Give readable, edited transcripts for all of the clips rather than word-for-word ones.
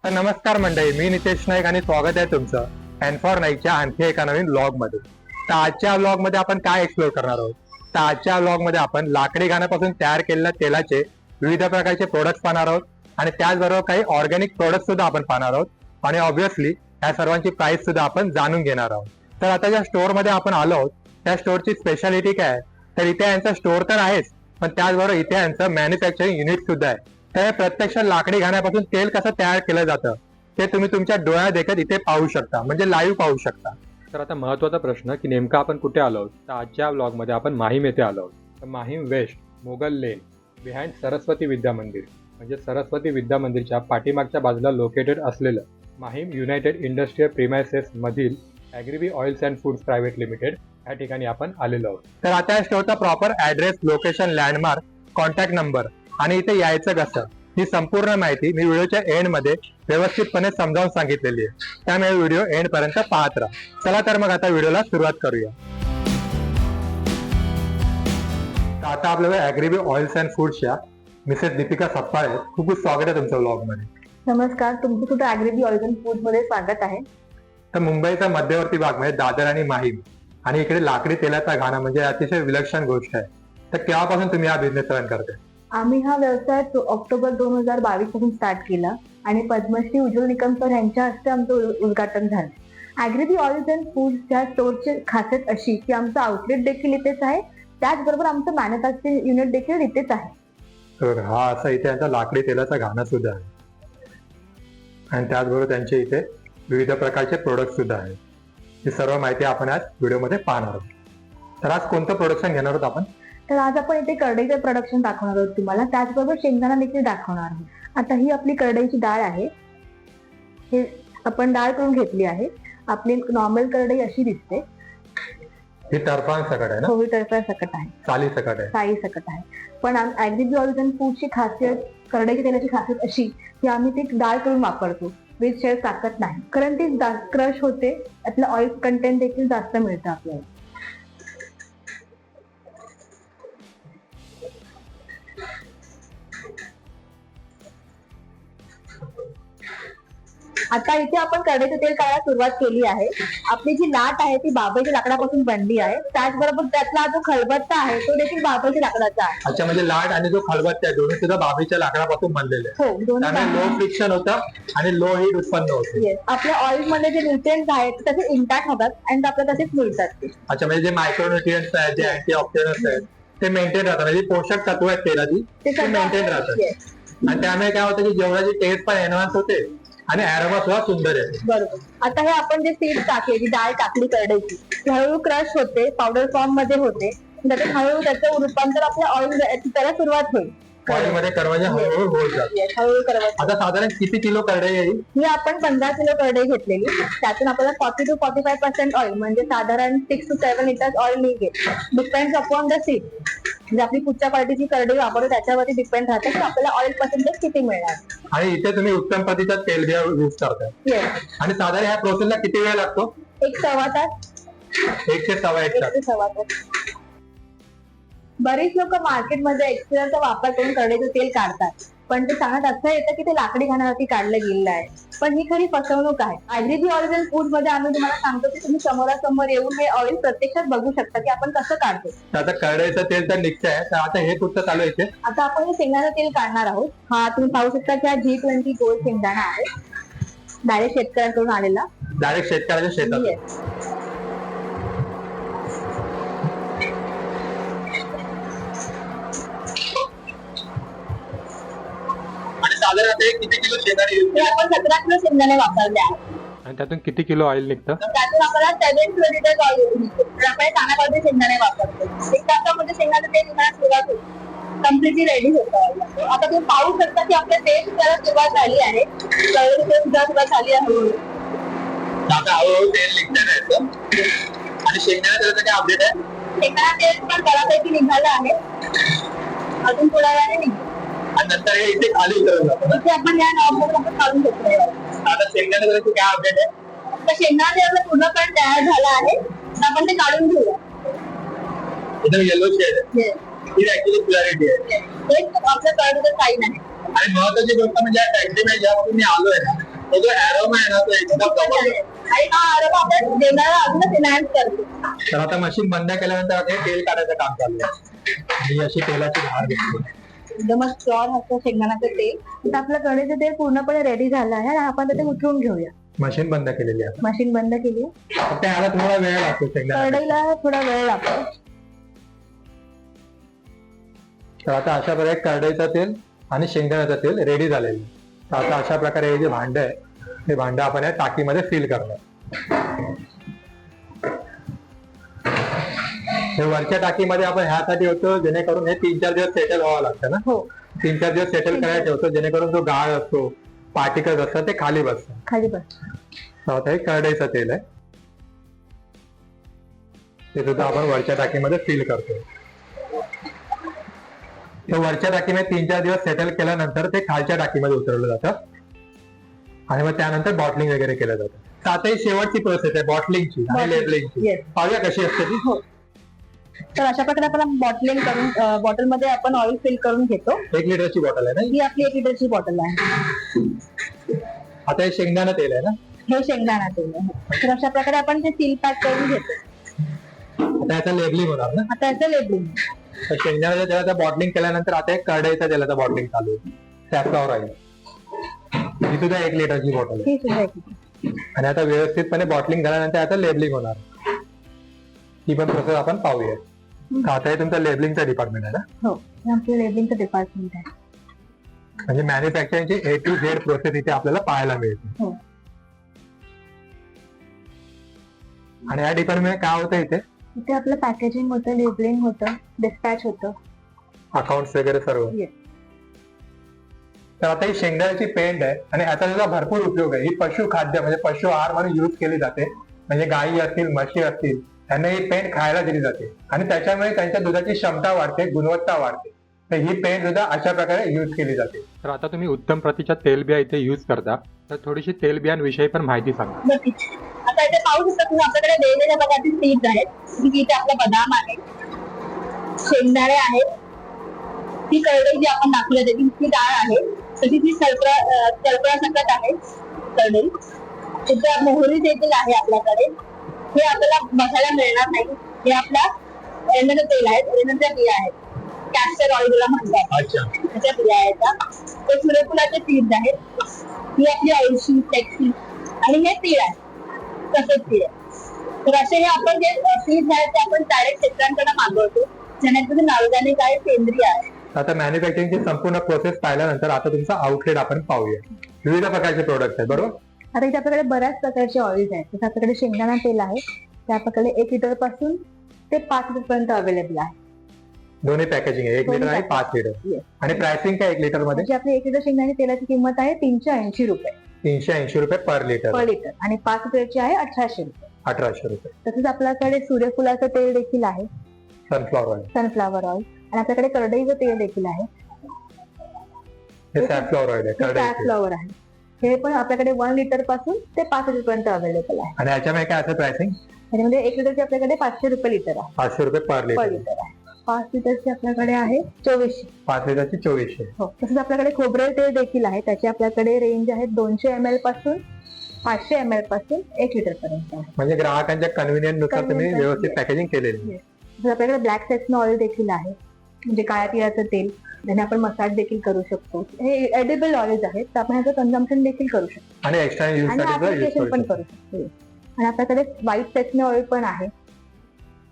तर नमस्कार मंडळी, मी नितेश नाईक आणि स्वागत आहे तुमचं एन4 नाईकच्या आणखी एका नवीन ब्लॉग मध्ये. तर आजच्या ब्लॉग मध्ये आपण काय एक्सप्लोर करणार आहोत? तर आजच्या ब्लॉग मध्ये आपण लाकडी घाण्यापासून तयार केलेल्या तेलाचे विविध प्रकारचे प्रोडक्ट्स पाहणार आहोत आणि त्याचबरोबर काही ऑर्गॅनिक प्रोडक्ट सुद्धा आपण पाहणार आहोत आणि ऑब्व्हियसली या सर्वांची प्राइस सुद्धा आपण जाणून घेणार आहोत. तर आता ज्या स्टोअर मध्ये आपण आलो आहोत त्या स्टोअरची स्पेशालिटी काय आहे? तर इथे यांचा स्टोअर तर आहेच, पण त्याचबरोबर इथे यांचं मॅन्युफॅक्चरिंग युनिट सुद्धा आहे. तर प्रत्यक्ष लाकडी घाण्यापासून तेल कसं तयार केलं जातं ते तुम्ही तुमच्या डोळ्यात देखत इथे पाहू शकता, म्हणजे लाईव्ह पाहू शकता. तर आता महत्वाचा प्रश्न की नेमका आपण कुठे आलो आहोत? तर आजच्या ब्लॉग मध्ये आपण माहीम येथे आलो आहोत. तर Mahim west Mogul lane behind Saraswati Vidya मंदिर, म्हणजे सरस्वती विद्या मंदिरच्या पाठीमागच्या बाजूला लोकेटेड असलेलं माहीम युनायटेड इंडस्ट्रियल प्रिमायसेस मधील Agribi oils and foods private limited या ठिकाणी आपण आलेलो आहोत. तर आता या स्टोअरचा proper address, location, landmark, contact number आणि इथे यायचं कसं ही संपूर्ण माहिती मी व्हिडिओच्या एंड मध्ये व्यवस्थितपणे समजावून सांगितलेली आहे. त्यामुळे व्हिडिओ एंड पर्यंत पाहत राहा. चला तर मग आता व्हिडिओला सुरुवात करूया. आता आपल्याला ॲग्रीबी ऑइल्स अँड फूड्सच्या मिसेस दीपिका सप्पाळे, खूप खूप स्वागत आहे तुमच्या ब्लॉग मध्ये. नमस्कार, तुमचं सुद्धा ॲग्रीबी ऑइल्स अँड फूड मध्ये स्वागत आहे. तर मुंबईचा मध्यवर्ती भाग म्हणजे दादर आणि माहीम आणि इकडे लाकडी तेलाचा घाणा म्हणजे अतिशय विलक्षण गोष्ट आहे. तर केव्हापासून तुम्ही हा बिझनेस रन करताय? आम्ही हा व्यवसाय ऑक्टोबर 2022 पासून स्टार्ट केला आणि पद्मश्री उज्ज्वल निकम सर यांच्या हस्ते आमचं उद्घाटन झालं. ॲग्रीबी ऑइल्स अँड फूड्स या स्टोअरची खासियत अशी की आमचं आउटलेट देखील इथेच आहे, त्याचबरोबर आमचं मॅन्युफॅक्चरिंग युनिट देखील इथेच आहे. तर हा असा इथे यांचा लाकडी तेलाचा घाणा सुद्धा आहे आणि त्याचबरोबर त्यांचे इथे विविध प्रकारचे प्रोडक्ट सुद्धा आहेत. ही सर्व माहिती आपण आज व्हिडिओमध्ये पाहणार आहोत. तर आज कोणतं प्रोडक्शन घेणार आहोत आपण? तर आज आपण इथे करडईचं प्रोडक्शन दाखवणार आहोत तुम्हाला, त्याचबरोबर शेंगदाणा देखील दाखवणार आहोत. आता ही आपली करडईची डाळ आहे, हे आपण डाळ करून घेतली आहे. आपली नॉर्मल करडई अशी दिसते. ही टरफान सकट आहे ना? हो, टरफा सकट आहे, साली सकट आहे, साई सकट आहे. पण ॲग्रीबी ऑइल्स अँड फूडची खासियत, करडईच्या तेलाची खासियत अशी की आम्ही ती डाळ करून वापरतो, विथ शेअर टाकत नाही, कारण ती क्रश होते, त्यातलं ऑइल कंटेंट देखील जास्त मिळतं आपल्याला. आता इथे आपण करडईचं तेल काढायला सुरुवात केली आहे. आपली जी लाट आहे ती बाभळीच्या लाकडापासून बनली आहे, त्याचबरोबर त्यातला जो खलबत्ता आहे तो देखील बाभळीच्या लाकडाचा आहे. अच्छा, म्हणजे लाट आणि जो खलबत्ता आहे दोन्ही सुद्धा बाभळीच्या लाकडापासून बनलेले आहे. हो, दोन्ही त्यामुळे लो फ्रिक्शन होतं आणि लो हीट उत्पन्न होते. आपल्या ऑइल मध्ये जे न्यूट्रिएंट्स आहेत तसे इंटॅक्ट होतात आणि आपल्याला तसेच मिळतात. अच्छा, म्हणजे जे मायक्रोन्युट्रिएंट्स आहेत, जे अँटीऑक्सिडंट्स आहेत ते मेंटेन राहतात, म्हणजे पोषक तत्व आहेत तेलाची ते मेंटेन राहतात. आणि त्यामुळे काय होतं की जेवणाची टेस्ट पण एनहान्स होते आणि अरोमा सुद्धा सुंदर आहे. बरोबर. आता हे आपण जे सीड टाकले, जी डाळ टाकली करडईची, ती हळूहळू क्रश होते, पावडर फॉर्म मध्ये होते, त्याच्यात हळूहळू त्याचं रूपांतर आपल्या ऑइल त्याला सुरुवात होईल. ऑइल मध्ये करवजे हळूहळू होत जातात. हळूहळू करवत. आता साधारण किती किलो करडई येईल? ही आपण 15 किलो करडई घेतलेली, त्यातून आपल्याला 40 to 45% ऑइल, म्हणजे साधारण 6 to 7 लिटर्स ऑइल निघेल. डिपेंड्स अपॉन द सीड, म्हणजे आपली कुठच्या क्वालिटीची करडई वापरतो त्याच्यावरती डिपेंड राहते की आपल्याला ऑइल पर्सेंटेज किती मिळणार. आणि इथे तुम्ही उत्तम प्रतीचा तेलबिया यूज करताय. आणि साधारण ह्या प्रोसेसला किती वेळ लागतो? 1 सव्वा तास. 1 ते सव्वा तास. बरीच लोक मार्केटमध्ये एक्सपिरियन्सचा वापर करून करडईचं तेल काढतात, पण ते सांगत असं येतं की ते लाकडी घाण्यावरती काढलं गेलेलं आहे, पण ही खरी फसवणूक आहे. ॲग्रीबी ऑइल्स अँड फूड मध्ये आम्ही तुम्हाला सांगतो की तुम्ही समोरासमोर येऊन हे ऑइल प्रत्यक्षात बघू शकता की आपण कसं काढतो. आता करडईचं तेल तर निघतंय, तर आता हे कुठचं चालू आहे? आता आपण हे शेंगदाणा तेल काढणार आहोत. हा तुम्ही पाहू शकता की हा G20 गोल्ड शेंगदाणा आहे, डायरेक्ट शेतकऱ्यांकडून आलेला, डायरेक्ट शेतकऱ्याच्या शेतात. किती किलो शेंगदाणे? आपण 17 किलो शेंगदाणे वापरले आहेत. आणि त्यातून किती किलो ऑइल निघतं? त्यातून आपल्याला 7 लिटर ऑइल निघतो. तर आपण चांगल्या शेंगदाणे वापरतो. 1 तासामध्ये शेंगदाणे तेल निघायला सुरुवात होते, कम्प्लिटली रेडी होतं. आता तुम्ही पाहू शकता की आपल्या तेल सुद्धा सुरुवात झाली आहे, सुरुवात झाली आहे. आता हळूहळू तेल निघतं. आणि शेंगदाणा तेलाचं काय अपडेट आहे? शेंगदाणा तेल पण बऱ्यापैकी निघालं आहे, अजून थोड्या वेळाने निघतो. आणि नंतर हे इथे खाली उतरवलं जातं. इथे आपण या नॉबवर आपण काढून घेतोय. आता शेंगदाणा तेलाचं काय अपडेट आहे? आता शेंगदाणा तेल पूर्णपणे तयार झालं आहे, तर आपण ते काढून घेऊया. एकदम येलो शेड आहे, ही ऍक्च्युअली क्लॅरिटी आहे. हे आपल्या करडईचं साईन आहे. आणि महत्वाची गोष्ट म्हणजे फॅक्टरी ज्यापासून मी आलोय ना तो जो अरोमा आहे ना तो एकदम जबरदस्त. आणि हा अरोमा आपण जेवणाला अजूनच एनहान्स करतो. तर आता मशीन बंद केल्यानंतर आता हे तेल काढायचं काम चालू आहे. ही अशी तेलाची धार दिसते. एकदमच प्युअर असं शेंगदाण्याचं तेल. आता आपलं कढईचं तेल पूर्णपणे रेडी झालं आहे आणि आपण ते उतरून घेऊया. मशीन बंद केलेली आहे. मशीन बंद केली. फक्त याला थोडा वेळ लागतो शेंगदाणा. कढईला थोडा वेळ लागतो. तर आता अशा प्रकारे कढईचं तेल आणि शेंगदाण्याचं तेल रेडी झालेलं आहे. तर आता अशा प्रकारे हे जे भांड आहे ते भांड आपण या टाकीमध्ये फिल करणार. हे वरच्या टाकीमध्ये आपण ह्यासाठी होतो जेणेकरून हे 3-4 दिवस सेटल व्हावं लागतं ना. हो 3-4 दिवस सेटल करायला ठेवतो जेणेकरून जो गाळ असतो पार्टिकल्स असतात ते खाली बसतात. खाली बस. तर आता हे कढईचं तेल आहे ते सुद्धा आपण वरच्या टाकीमध्ये फिल करतो. ते वरच्या टाकीमध्ये 3-4 दिवस सेटल केल्यानंतर ते खालच्या टाकीमध्ये उतरवलं जातं आणि मग त्यानंतर बॉटलिंग वगैरे केलं जातं. तर आता ही शेवटची प्रोसेस आहे बॉटलिंगची आणि लेबलिंगची. Yes. पाहूया कशी असते ती. हो. तर अशा प्रकारे आपण बॉटलिंग करून बॉटलमध्ये आपण ऑइल फिल करून घेतो. 1 लिटरची बॉटल आहे ना. ही आपली 1 लिटरची बॉटल आहे. आता हे शेंगदाणा तेल आहे ना. हे शेंगदाणा तेल आहे. तर अशा प्रकारे आपण ते सील पॅक करून घेतो. आता याचं लेबलिंग होणार ना. आता याचं लेबलिंग. तर शेंगदाण्याच्या तेलाचं बॉटलिंग केल्यानंतर आता एक कढईच्या तेलाचं बॉटलिंग चालू आहे. त्याच्यावर आहे ही सुद्धा 1 लिटरची बॉटल आहे. ही सुद्धा 1 लिटर. आणि आता व्यवस्थितपणे बॉटलिंग झाल्यानंतर आता लेबलिंग होणार. ही पण प्रोसेस आपण पाहूया. आता हे तुमचं लेबलिंगचं डिपार्टमेंट आहे ना. हो हे आपलं लेबलिंगचं डिपार्टमेंट आहे. म्हणजे मॅन्युफॅक्चरिंगची A to Z प्रोसेस इथे आपल्याला पाहायला मिळते. हो. आणि या डिपार्टमेंट काय होतं इथे इथे आपलं पॅकेजिंग होतं, लेबलिंग होतं, डिस्पॅच होतं. अकाउंट्स वगैरे सर्व. Yes. तर आता ही शेंगदाण्याची पेंड आहे आणि याचा त्याचा भरपूर उपयोग आहे. ही पशुखाद्य म्हणजे पशु आहार म्हणून यूज केली जाते. म्हणजे गायी असतील म्हशी असतील त्यांना ही पेंड खायला दिली जाते आणि त्याच्यामुळे त्यांच्या दुधाची क्षमता वाढते, गुणवत्ता वाढते. तर ही पेंड सुद्धा अशा प्रकारे यूज केली जाते. तर आता तुम्ही उत्तम प्रतीच्या तेलबिया इथे यूज करता तर थोडीशी तेलबियांविषयी पण माहिती सांगा. नक्कीच. आता इथे पाहू शकता तुम्ही आपल्याकडे वेगवेगळ्या प्रकारचे सीड्स आहेत. जसे की इथे आपला बदाम आहे, शेंगदाणे आहेत, ही करडई जी आपण दाखवली त्याची ती डाळ आहे, तशी ती सरपळा सकट आहे करडई. इथे मोहरी देखील आहे आपल्याकडे. हे आपल्याला बघायला मिळणार नाही. हे आपला एरंडाचं तेल आहे, एरंडाच्या बिया आहेत, कॅस्टर ऑइल ज्याला म्हणतात त्याच्या बिया आहेत. ते सूर्यफुलाचे सीड्स आहेत. ही आपली अळशी, फ्लेक्सी आणि हे तीळ आहे, तसेच तीळ आहे. तर असे हे आपण जे सीड्स आहेत ते आपण डायरेक्ट शेतकऱ्यांकडे मागवतो जेणेकरून ऑर्गॅनिक आहे, सेंद्रिय आहे. आता मॅन्युफॅक्चरिंगची संपूर्ण प्रोसेस पाहिल्यानंतर आता तुमचा आउटलेट आपण पाहूया. विविध प्रकारचे प्रोडक्ट आहेत बरोबर. आता इथे आपल्याकडे बऱ्याच प्रकारचे ऑइल्स आहेत. जसं आपल्याकडे शेंगदाणा तेल आहे ते आपल्याकडे 1 लिटर पासून ते 5 लिटर पर्यंत अवेलेबल आहे. दोन्ही पॅकेजिंग आहे 1 लिटर आणि 5 लिटर. Yes. आणि प्राइसिंग काय 1 लिटर मध्ये म्हणजे आपली 1 लिटर शेंगदाणे तेलाची किंमत आहे 380 रुपये 380 रुपये पर लिटर. लिटर आणि 5 लिटरची आहे 1800 रुपये. 1800 रुपये. तसंच आपल्याकडे सूर्यफुलाचं तेल देखील आहे, सनफ्लॉवर ऑइल. Sunflower oil. आणि आपल्याकडे करडईचं तेल देखील आहे, हे सॅफ्लॉवर ऑइल आहे. करडईचे. सॅफ्लॉवर आहे. हे पण आपल्याकडे 1 लिटर पासून ते 5 लिटर पर्यंत अवेलेबल आहे. आणि याच्यामध्ये काय असं प्राइसिंग त्याच्यामध्ये 1 लिटरची आपल्याकडे 500 रुपये लिटर आहे, 500 रुपये पर पर लिटर. लिटर आहे. 5 लिटरची आपल्याकडे आहे 2400. 5 लिटरची 2400. हो. तसंच आपल्याकडे खोबरेल तेल देखील आहे. त्याची आपल्याकडे रेंज आहे 200 ml पासून 500 ml पासून 1 लिटर पर्यंत आहे. म्हणजे ग्राहकांच्या कन्व्हिनियन्स नुसार तुम्ही Convenient व्यवस्थित आहे. पॅकेजिंग केलेली आहे. तसंच आपल्याकडे ब्लॅक सेसमी ऑइल देखील आहे, म्हणजे काळ्या तिळाचं तेल, ज्याने आपण मसाज देखील करू शकतो. हे एडिबल ऑइल्स आहेत, तर आपण ह्याचं कन्झम्पशन देखील करू शकतो आणि एक्स्ट्रा यूज आणि साठी यूज ऍप्लिकेशन पण करू करू शकतो. आणि आपल्याकडे व्हाईट सेसमी ऑइल पण आहे.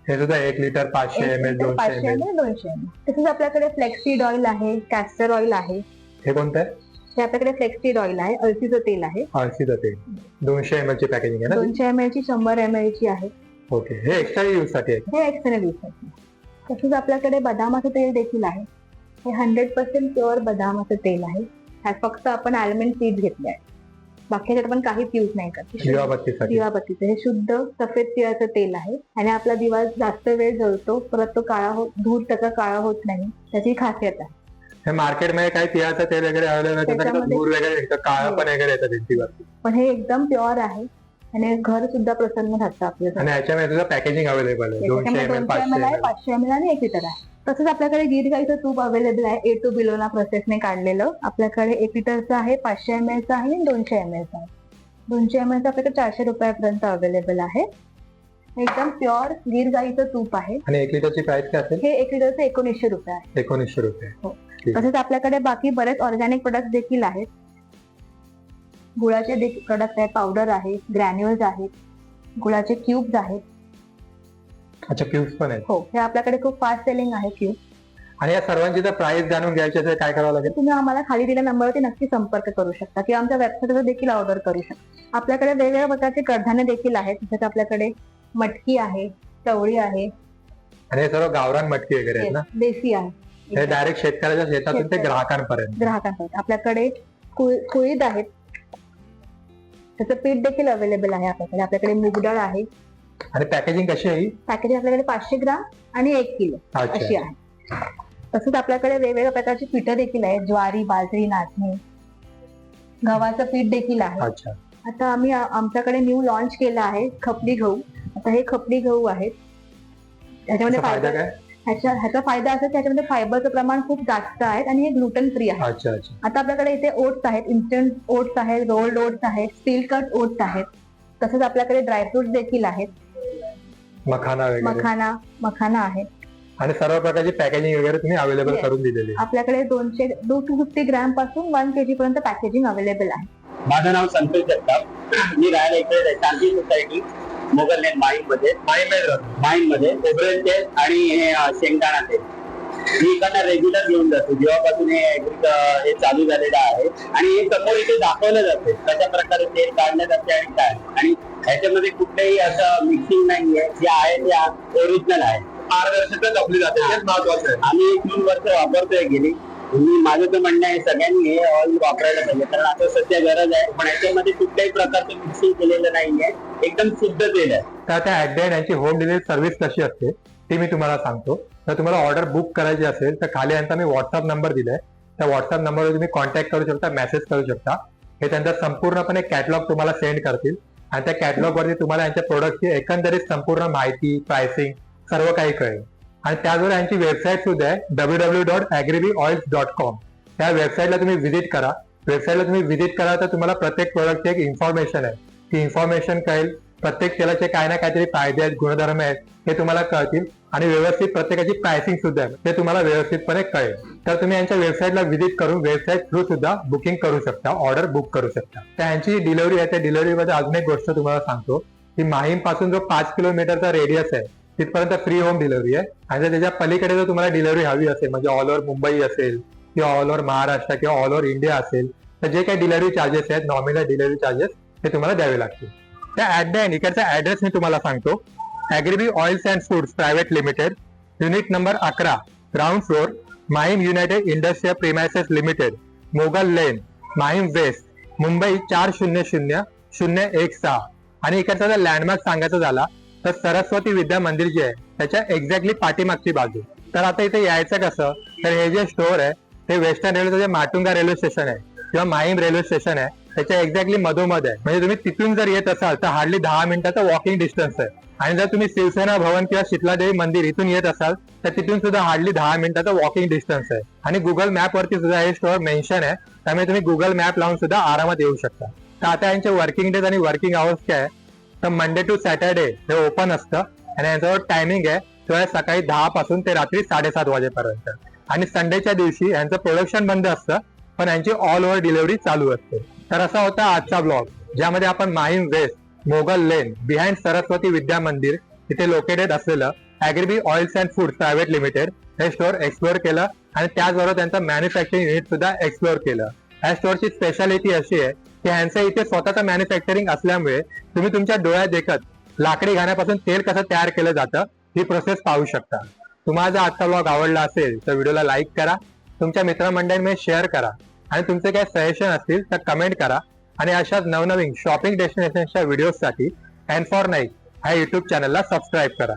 हे सुद्धा 1 litre 500 ml 200 500 ml. ml 200 ml. तसंच आपल्याकडे फ्लेक्सीड ऑइल आहे, कॅस्टर ऑइल आहे. हे कोणतं आहे हे आपल्याकडे फ्लेक्सीड ऑइल आहे, अळसीचं तेल आहे. अळसीचं तेल 200 ml ची पॅकेजिंग आहे ना. 200 ml ची 100 ml ची आहे. ओके. हे एक्स्ट्रा यूज साठी आहे. हे एक्सटर्नल यूज साठी. तसंच आपल्याकडे बदामाचं तेल देखील आहे. हे 100% प्युअर बदामाचं तेल आहे. ह्यात फक्त आपण आल्मंड सीड्स घेतले आहेत, बाकी ह्याच्यात आपण काहीच यूज नाही करत. दिवाबत्तीसाठी. दिवाबत्तीचं हे शुद्ध सफेद तिळाचं तेल आहे आणि आपला दिवा जास्त वेळ जळतो, परत तो काळा होत, धूर त्याचा काळा होत नाही, त्याची खासियत आहे. हे मार्केटमध्ये काही तिळाचं तेल वगैरे अवेलेबल आहे त्याच्यामध्ये- धूर वगैरे येतं, काळं पण वगैरे येतं भिंतीवरती. पण हे एकदम प्युअर आहे आणि घर सुद्धा प्रसन्न राहतं आपलं. आणि याच्यामध्ये तुझं पॅकेजिंग अवेलेबल आहे 200 ml 500 आहे, ml. 500 ml आणि 1 लिटर आहे. तसंच आपल्याकडे गीर गाईचं तूप अवेलेबल आहे, A to बिलोना प्रोसेसने काढलेलं. आपल्याकडे 1 लिटरचं आहे, 500 ml चं आहे आणि 200 ml चं आहे. 200 ml चं आपल्याकडे 400 रुपयापर्यंत अवेलेबल आहे. एकदम प्युअर गीर गाईचं तूप आहे. आणि 1 लिटरची प्राइस काय असेल? हे 1 लिटरचं 1900 रुपये आहे. 1900 रुपये. हो. तसेच आपल्याकडे बाकी बरेच ऑर्गॅनिक प्रोडक्ट देखील आहेत. गुळाचे प्रोडक्ट आहेत, पावडर आहे, ग्रॅन्युल्स आहेत, गुळाचे क्यूब्स आहेत. अच्छा, क्यूब्स पण आहेत. हो, हे आपल्याकडे खूप फास्ट सेलिंग आहे क्यूब. आणि या सर्वांची जर प्राइस जाणून घ्यायची असेल काय करावं लागेल? तुम्ही आम्हाला खाली दिलेल्या नंबरवरती नक्की संपर्क करू शकता किंवा आमच्या वेबसाईटवर देखील ऑर्डर करू शकता. आपल्याकडे वेगवेगळ्या प्रकारचे कडधान्य देखील आहेत. जसं आपल्याकडे मटकी आहे, चवळी आहे, आणि हे सर्व गावरान मटकी वगैरे आहेत ना? देशी आहे. हे डायरेक्ट शेतकऱ्याच्या शेतातून ते ग्राहकांपर्यंत. आपल्याकडे कुळीद आहेत, त्याचं पीठ देखील अवेलेबल आहे आपल्याकडे. आपल्याकडे मूग डाळ आहे. आणि पॅकेजिंग कशी आहे? पॅकेजिंग आपल्याकडे 500 ग्राम आणि 1 किलो अशी आहे. तसंच आपल्याकडे वेगवेगळ्या प्रकारची पिठं देखील आहेत. ज्वारी, बाजरी, नाचणी, गव्हाचं पीठ देखील आहे. अच्छा. आता आम्ही आमच्याकडे न्यू लॉन्च केलं आहे खपली गहू. आता हे खपली गहू आहेत. ह्याच्यामध्ये फायदा काय? ह्याचा फायदा असा की ह्याच्यामध्ये फायबरचं प्रमाण खूप जास्त आहे आणि हे ग्लुटन फ्री आहे. अच्छा अच्छा. आता आपल्याकडे इथे ओट्स आहेत, इन्स्टंट ओट्स आहेत, रोल्ड ओट्स आहेत, स्टील कट ओट्स आहेत. तसंच आपल्याकडे ड्रायफ्रुट्स देखील आहेत. मखाना आहे. आणि सर्व प्रकारची पॅकेजिंग वगैरे तुम्ही अवेलेबल करून दिलेली आहे. आपल्याकडे 250 ग्रॅम पासून 1 kg पर्यंत पॅकेजिंग अवेलेबल आहे. माझं नाव संतोष जगताप. मी राहायला इकडे शांती सोसायटी मोगल लेन माईनमध्ये खोबरेल तेल आणि हे शेंगदाणा तेल मी इकडनं रेग्युलर घेऊन जातो जेव्हापासून हे चालू झालेलं आहे. आणि हे समोर इथे दाखवलं जाते कशा प्रकारे तेल काढलं जाते आणि काय. आणि ह्याच्यामध्ये कुठलंही असं मिक्सिंग नाहीये. जे आहे ते ओरिजिनल आहे, पारदर्शकता जपली जाते, हेच महत्वाचं आहे. आम्ही 3 वर्ष वापरतोय गेली. माझं तर म्हणणं आहे सगळ्यांनी हे ऑइल वापरायला पाहिजे, कारण आता सध्या गरज आहे. पण याच्यामध्ये कुठल्याही प्रकारचं मिक्सिंग केलेलं नाहीये, एकदम शुद्ध तेल आहे. तर आता ऍट द एंड यांची होम डिलिव्हरी सर्व्हिस कशी असते ते मी तुम्हाला सांगतो. तर तुम्हाला ऑर्डर बुक करायची असेल तर खाली यांचा मी व्हॉट्सअप नंबर दिलाय. त्या व्हॉट्सअप नंबरवर तुम्ही कॉन्टॅक्ट करू शकता, मेसेज करू शकता. हे त्यांचा संपूर्णपणे कॅटलॉग तुम्हाला सेंड करतील आणि त्या कॅटलॉग वरती तुम्हाला यांच्या प्रोडक्टची एकंदरीत संपूर्ण माहिती, प्राइसिंग सर्व काही कळेल. आणि त्याचबरोबर यांची वेबसाईट सुद्धा आहे www.agribioils.com. त्या वेबसाईटला तुम्ही व्हिजिट करा. तर तुम्हाला प्रत्येक प्रोडक्टची एक इन्फॉर्मेशन आहे, ती इन्फॉर्मेशन कळेल. प्रत्येक तेलाचे काही ना काहीतरी फायदे आहेत, गुणधर्म आहेत, हे तुम्हाला कळतील. आणि व्यवस्थित प्रत्येकाची प्राइसिंग सुद्धा आहे, ते तुम्हाला व्यवस्थितपणे कळेल. तर तुम्ही यांच्या वेबसाईटला व्हिजिट करून वेबसाईट थ्रू सुद्धा बुकिंग करू शकता, ऑर्डर बुक करू शकता. त्यांची डिलिव्हरी आहे, त्या डिलिव्हरीमध्ये अजून एक गोष्ट तुम्हाला सांगतो की माहीम पासून जो 5 किलोमीटरचा रेडियस आहे तिथपर्यंत फ्री होम डिलिव्हरी आहे. आणि जर त्याच्या पलीकडे जर तुम्हाला डिलिव्हरी हवी असेल, म्हणजे ऑल ओव्हर मुंबई असेल किंवा ऑल ओव्हर महाराष्ट्र किंवा ऑल ओव्हर इंडिया असेल, तर जे काही डिलिव्हरी चार्जेस आहेत, नॉमिनल डिलिव्हरी चार्जेस, ते तुम्हाला द्यावे लागतील. त्या ऍट द एंड इकडचा ऍड्रेस मी तुम्हाला सांगतो. Agribi oils and foods private limited, unit number 11, ground floor, Mahim united industrial premises limited, Mogul lane, Mahim west, Mumbai 400016. आणि इकडचा जर लँडमार्क सांगायचा झाला तर सरस्वती विद्या मंदिर जे आहे त्याच्या एक्झॅक्टली पाठीमागची बाजू. तर आता इथे यायचं कसं, तर हे जे स्टोअर आहे ते वेस्टर्न रेल्वेचं जे माटुंगा रेल्वे स्टेशन आहे किंवा माहीम रेल्वे स्टेशन आहे त्याच्या एक्झॅक्टली मधोमध आहे. म्हणजे तुम्ही तिथून जर येत असाल तर हार्डली 10 मिनिटाचं वॉकिंग डिस्टन्स आहे. आणि जर तुम्ही शिवसेना भवन किंवा शीतलादेवी मंदिर इथून येत असाल तर तिथून सुद्धा हार्डली 10 मिनिटाचं वॉकिंग डिस्टन्स आहे. आणि गुगल मॅप वरती सुद्धा हे स्टोअर मेन्शन आहे, त्यामुळे तुम्ही गुगल मॅप लावून सुद्धा आरामात येऊ शकता. तर आता यांचे वर्किंग डेज आणि वर्किंग आवर्स काय आहे, तर मंडे टू सॅटर्डे हे ओपन असतं. आणि यांच्यावर टायमिंग आहे तो आहे सकाळी 10 पासून ते रात्री 7:30 वाजेपर्यंत. आणि संडेच्या दिवशी यांचं प्रोडक्शन बंद असतं, पण यांची ऑल ओव्हर डिलिव्हरी चालू असते. तर असा होता आजचा ब्लॉग, ज्यामध्ये आपण Mahim west, Mogul lane, behind Saraswati Vidya Mandir इथे लोकेटेड असलेलं Agribi oils and foods private limited हे स्टोअर एक्सप्लोअर केलं. आणि त्याचबरोबर त्यांचं मॅन्युफॅक्चरिंग युनिट सुद्धा एक्सप्लोअर केलं. या स्टोअरची स्पेशालिटी अशी आहे की ह्यांचं इथे स्वतःचं मॅन्युफॅक्चरिंग असल्यामुळे तुम्ही तुमच्या डोळ्यात देखत लाकडी घाण्यापासून तेल कसं तयार केलं जातं ही प्रोसेस पाहू शकता. तुम्हाला जर आजचा ब्लॉग आवडला असेल तर व्हिडिओला लाईक करा, तुमच्या मित्रमंडळींमध्ये शेअर करा आणि तुमचे काही सजेशन असतील तर कमेंट करा. आणि अशाच नवनवीन शॉपिंग डेस्टिनेशनच्या व्हिडिओसाठी अँड फॉर नाईक ह्या युट्यूब चॅनलला सबस्क्राईब करा.